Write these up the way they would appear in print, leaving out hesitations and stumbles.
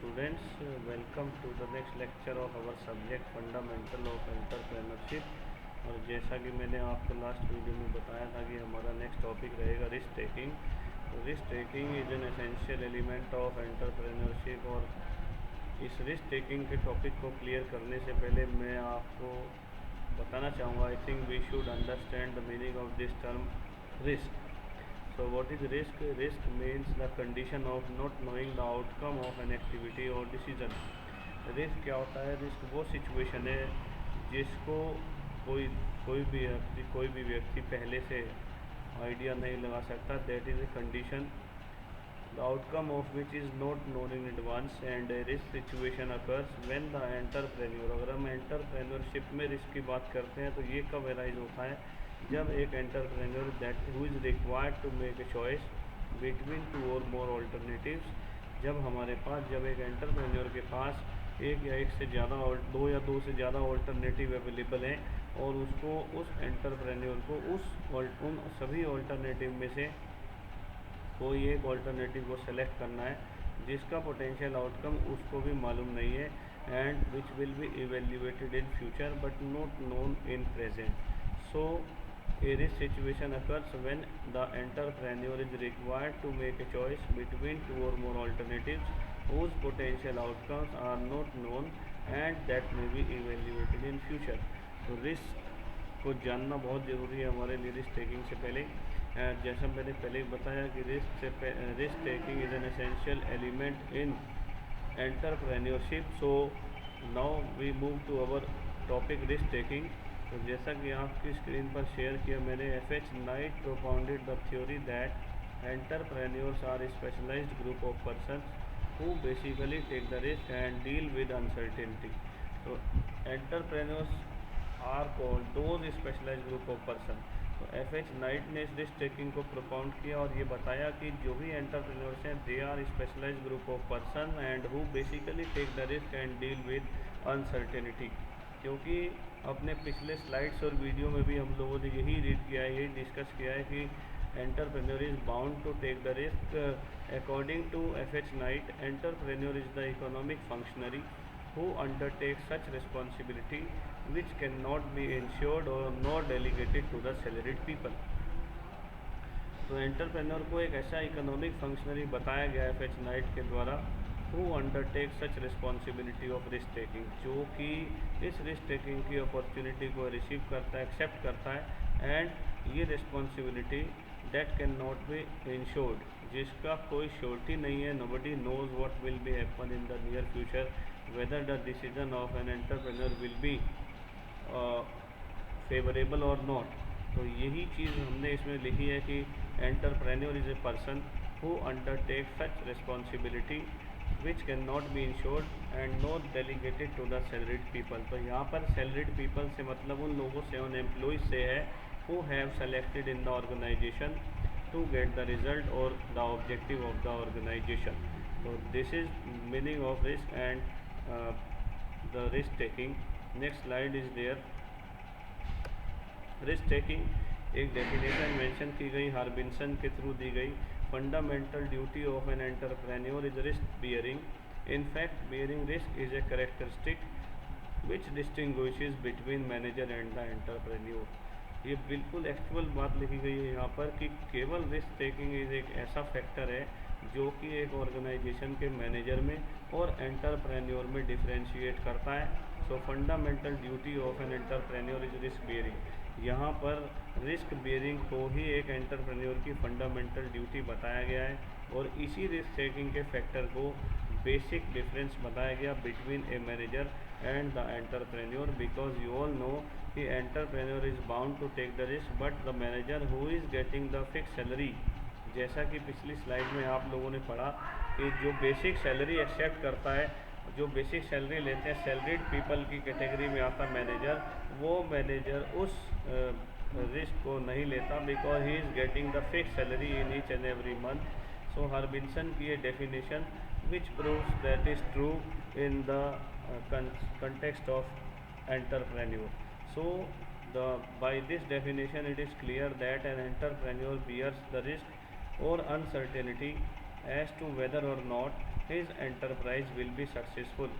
students, welcome to the next lecture of our subject fundamental of entrepreneurship। और जैसा कि मैंने आपको लास्ट वीडियो में बताया था कि हमारा नेक्स्ट टॉपिक रहेगा रिस्क टेकिंग। तो risk taking is an essential element of entrepreneurship. और इस रिस्क टेकिंग के टॉपिक को क्लियर करने से पहले मैं आपको बताना चाहूँगा, I think we should understand the meaning of this term risk. So what is risk? Risk means the condition of not knowing the outcome of an activity or decision। Risk क्या होता है? रिस्क वो situation है जिसको कोई कोई भी व्यक्ति पहले से आइडिया नहीं लगा सकता। That is a condition the outcome of which is not known in advance and risk situation occurs when the entrepreneur. अगर हम एंटरप्रेन्योरशिप में रिस्क की बात करते हैं तो ये कब एराइज होता है? जब एक entrepreneur that who is required to make a choice between two और मोर ऑल्टरनेटिव्स। जब एक एंटरप्रेन्योर के पास एक या एक से ज़्यादा और दो से ज़्यादा ऑल्टरनेटिव अवेलेबल हैं और उसको उस एंटरप्रेन्योर को उन सभी ऑल्टरनेटिव में से कोई एक ऑल्टरनेटिव को सेलेक्ट करना है जिसका पोटेंशियल आउटकम उसको भी मालूम नहीं है and which will be evaluated in future but not known in present. So a risk situation occurs when the entrepreneur is required to make a choice between two or more alternatives whose potential outcomes are not known and that may be evaluated in future। तो risk को जानना बहुत ज़रूरी है हमारे लिए risk taking से पहले। जैसा मैंने पहले बताया कि risk taking is an essential element in entrepreneurship. So now we move to our topic risk taking. तो जैसा कि आपकी स्क्रीन पर शेयर किया मैंने, F.H. Knight propounded the theory that entrepreneurs are a specialized group of persons who basically take the risk and deal with uncertainty। तो entrepreneurs are called those specialized group of person। तो F.H. Knight ने इस risk taking को प्रोपाउंड किया और ये बताया कि जो भी एंटरप्रेन्योर्स हैं they are specialized group of person and who basically take the risk and deal with uncertainty. क्योंकि अपने पिछले स्लाइड्स और वीडियो में भी हम लोगों ने यही रीड किया है, यही डिस्कस किया है कि entrepreneur is bound to take the risk. According to F.H. Knight, entrepreneur is the economic functionary who undertake such responsibility which cannot be ensured or nor delegated to the salaried people। तो entrepreneur को एक ऐसा economic functionary बताया गया है F.H. Knight के द्वारा who undertake such responsibility of risk taking, जो कि इस रिस्क टेकिंग की अपॉर्चुनिटी को रिसीव करता है, एक्सेप्ट करता है एंड ये responsibility that can not be insured, जिसका कोई श्योरिटी नहीं है। Nobody knows what will be happen in the near future whether the decision of an entrepreneur will be favourable और नॉट। तो यही चीज़ हमने इसमें लिखी है कि entrepreneur is a person who undertake such responsibility which can not be insured and not delegated to the salaried people. तो यहाँ पर सैलरीड पीपल से मतलब उन लोगों से, उन एम्प्लॉइज से है who have selected in the organisation to get the result or the objective of the organisation. तो this is meaning of risk and the risk taking. Next slide is there. Risk taking एक definition mention की गई, Harbinson के through दी गई। Fundamental duty of an entrepreneur is risk bearing. In fact bearing risk is a characteristic which distinguishes between manager and the entrepreneur. ये बिल्कुल actual बात लिखी गई है यहाँ पर कि केवल रिस्क टेकिंग इज एक ऐसा फैक्टर है जो कि एक ऑर्गेनाइजेशन के मैनेजर में और एंटरप्रेन्योर में डिफ्रेंशिएट करता है। सो fundamental duty of an entrepreneur is risk bearing. यहाँ पर रिस्क बियरिंग को ही एक एंटरप्रेन्योर की फंडामेंटल ड्यूटी बताया गया है और इसी रिस्क टेकिंग के फैक्टर को बेसिक डिफरेंस बताया गया between a manager and the entrepreneur. Because you all know कि entrepreneur is bound to take the risk but the manager who is getting the fix salary, जैसा कि पिछली slide में आप लोगों ने पढ़ा कि जो बेसिक सैलरी एक्सेप्ट करता है, जो बेसिक सैलरी लेते हैं सैलरीड पीपल की कैटेगरी में आता मैनेजर, वो मैनेजर उस रिस्क को नहीं लेता because he is getting the fix salary in each and every month. So Harbinson की ये definition which proves that is true in the context of entrepreneur। So by this definition it is clear that an entrepreneur bears the risk or uncertainty as to whether or not his enterprise will be successful.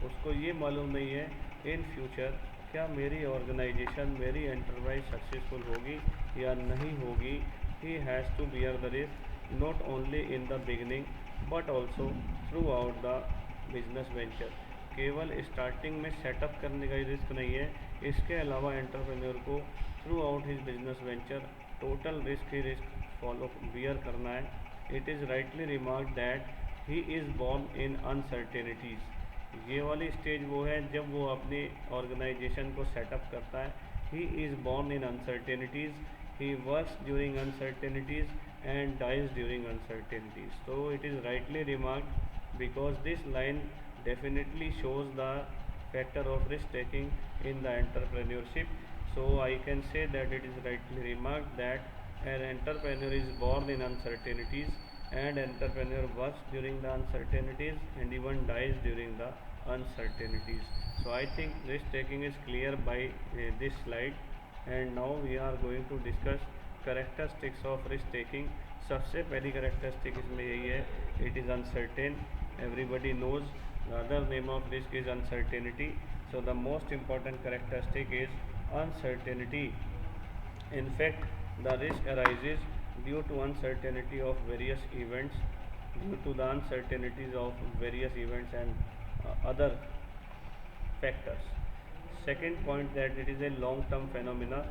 उसको ये मालूम नहीं है in future क्या मेरी organisation, मेरी enterprise successful होगी या नहीं होगी। He has to bear the risk not only in the beginning but also throughout the business venture. केवल स्टार्टिंग में सेटअप करने का ही रिस्क नहीं है, इसके अलावा एंटरप्रेन्योर को throughout his business venture total risk ही रिस्क फॉलो बियर करना है। It is rightly remark that he is born in uncertainties. ये वाली स्टेज वो है जब वो अपनी ऑर्गेनाइजेशन को सेटअप करता है। ही is born in uncertainties, he works during uncertainties and dies during uncertainties. So it is rightly remarked because this line definitely shows the factor of risk taking in the entrepreneurship. So I can say that it is rightly remarked that an entrepreneur is born in uncertainties and entrepreneur works during the uncertainties and even dies during the uncertainties. So I think risk taking is clear by this slide, and now we are going to discuss characteristics of risk taking. सबसे पहली characteristic इसमें यही है, it is uncertain. Everybody knows the other name of risk is uncertainty. So the most important characteristic is uncertainty. In fact, the risk arises due to uncertainty of various events, due to the uncertainties of various events and other factors. Second point, that it is a long term phenomena.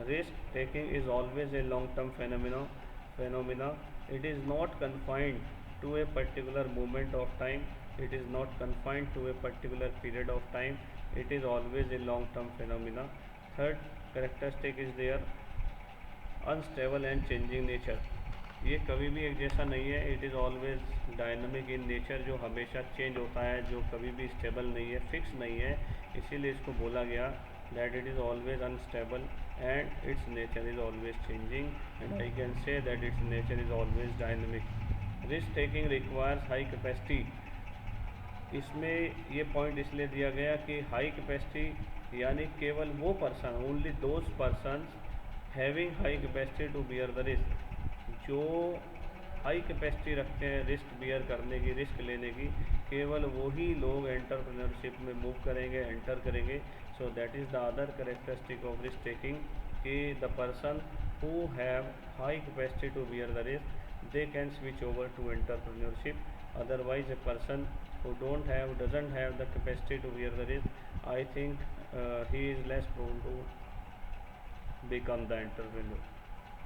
Risk taking is always a long term phenomena. It is not confined to a particular moment of time, it is not confined to a particular period of time, it is always a long term phenomena. Third characteristic is there, unstable and changing nature. ये कभी भी एक जैसा नहीं है, it is always dynamic in nature, जो हमेशा change होता है, जो कभी भी स्टेबल नहीं है, फिक्स नहीं है। इसीलिए इसको बोला गया that it is always unstable and it's nature is always changing, and I can say that it's nature is always dynamic. Risk taking requires high capacity. इसमें ये पॉइंट इसलिए दिया गया कि हाई कैपेसिटी यानी केवल वो person, only those person having high capacity to bear the risk, जो हाई कैपेसिटी रखते हैं रिस्क बियर करने की, रिस्क लेने की, केवल वही लोग एंटरप्रेन्योरशिप में मूव करेंगे, एंटर करेंगे। So that is the other characteristic of risk taking, कि the person who have high capacity to bear the risk they can switch over to entrepreneurship. Otherwise a person who doesn't have the capacity to bear the risk, I think he is less prone to become the entrepreneur.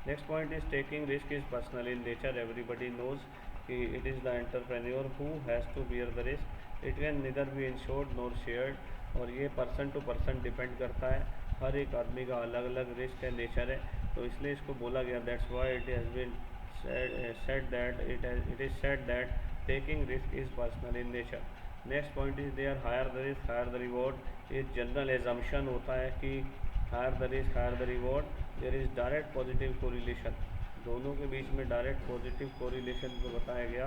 Next point is taking risk is personal in nature. Everybody knows it is the entrepreneur who has to bear the risk. It can neither be insured nor shared, और ये person to person depend करता है, हर एक आदमी का अलग अलग risk है, नेचर है। तो इसलिए इसको बोला गया, that's why it has been said that it is said that taking risk is personal in nature. Next point is there, higher the risk higher the reward. एक जनरल एजम्पशन होता है कि higher the risk higher the reward. there is direct positive correlation, दोनों के बीच में direct positive correlation को बताया गया।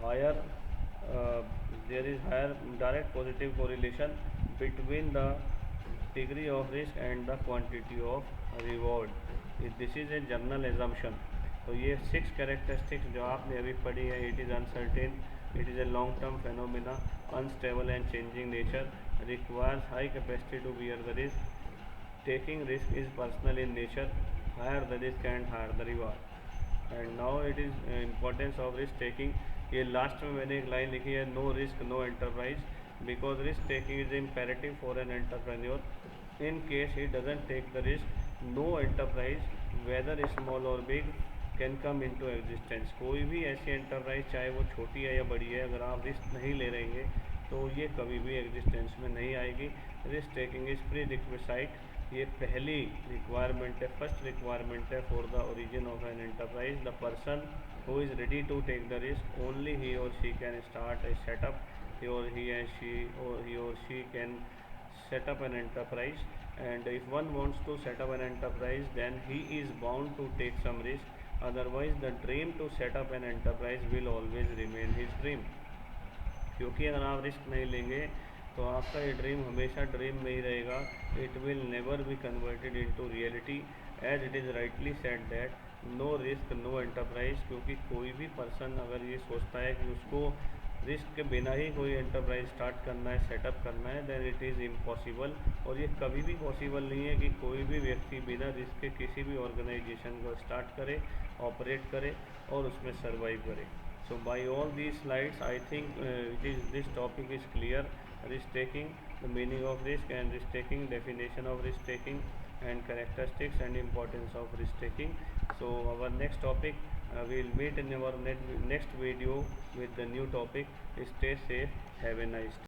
higher there is higher direct positive correlation between the degree of risk and the quantity of reward. This is a general assumption. तो ये 6 characteristics जो आपने अभी पढ़ी है, it is uncertain, it is a long term phenomena, unstable and changing nature, requires high capacity to bear the risk, taking risk is personal in nature, higher the risk and higher the reward. And now it is importance of risk taking. ये last में मैंने एक line लिखी है, no risk no enterprise, because risk taking is imperative for an entrepreneur. In case he doesn't take the risk, no enterprise whether small or big can come into existence. कोई भी ऐसी enterprise, चाहे वो छोटी है या बड़ी है, अगर आप रिस्क नहीं ले रहेंगे तो ये कभी भी एग्जिस्टेंस में नहीं आएगी। Risk taking is prerequisite, ये पहली रिक्वायरमेंट है, फर्स्ट रिक्वायरमेंट है for the origin of an enterprise. The person who is ready to take the risk, only he or she can start a setup, he or she can set up an enterprise, and if one wants to set up an enterprise then he is bound to take some risk, otherwise the dream to set up an enterprise will always remain his dream। क्योंकि अगर आप risk नहीं लेंगे तो आपका ये dream हमेशा dream में ही रहेगा, it will never be converted into reality, as it is rightly said that no risk no enterprise. क्योंकि कोई भी पर्सन अगर ये सोचता है कि उसको रिस्क के बिना ही कोई एंटरप्राइज स्टार्ट करना है, सेटअप करना है, देन इट इज़ इम्पॉसिबल। और ये कभी भी पॉसिबल नहीं है कि कोई भी व्यक्ति बिना रिस्क के किसी भी ऑर्गेनाइजेशन को स्टार्ट करे, ऑपरेट करे और उसमें सर्वाइव करे। So by all these slides, I think this topic is clear. Risk taking, the meaning of risk and risk taking, definition of risk taking, and characteristics and importance of risk taking. So our next topic, we will meet in our next video with the new topic. Stay safe. Have a nice day.